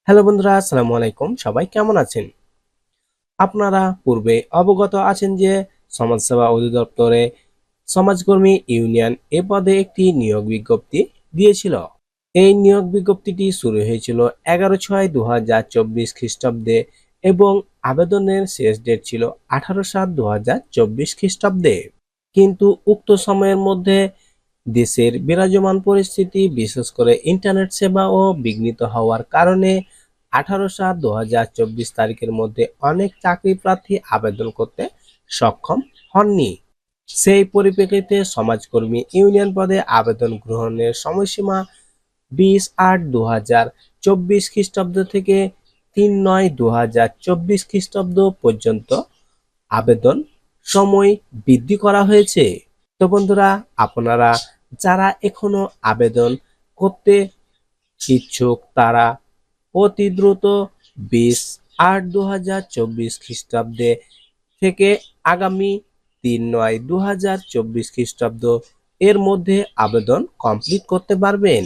Hello বন্ধুরা, আসসালামু আলাইকুম। সবাই কেমন আছেন? আপনারা পূর্বে অবগত আছেন যে সমাজসেবা অধিদপ্তরে সমাজকর্মী ইউনিয়ন এ পদে একটি নিয়োগ বিজ্ঞপ্তি দিয়েছিল। এই নিয়োগ বিজ্ঞপ্তিটি শুরু হয়েছিল 11/6/2024 খ্রিস্টাব্দে এবং আবেদনের শেষ ডেট ছিল 18/7/2024 খ্রিস্টাব্দে। কিন্তু উক্ত সময়ের মধ্যে দেশের বিরাজমান পরিস্থিতি, বিশেষ করে ইন্টারনেট সেবা ও বিঘ্নিত হওয়ার কারণে 18/7/2024 তারিখের মধ্যে অনেক চাকরি প্রার্থী আবেদন করতে সক্ষম হননি। সেই পরিপ্রেক্ষিতে সমাজকর্মী ইউনিয়ন পদে আবেদন গ্রহণের সময়সীমা 20/8/2024 খ্রিস্টাব্দ থেকে 3/9/2024 খ্রিস্টাব্দ পর্যন্ত আবেদন সময় বৃদ্ধি করা হয়েছে। তো বন্ধুরা, আপনারা যারা এখনো আবেদন করতে ইচ্ছুক তারা অতি দ্রুত 20/8/2024 খ্রিস্টাব্দে থেকে আগামী 3/9/2024 খ্রিস্টাব্দ এর মধ্যে আবেদন কমপ্লিট করতে পারবেন।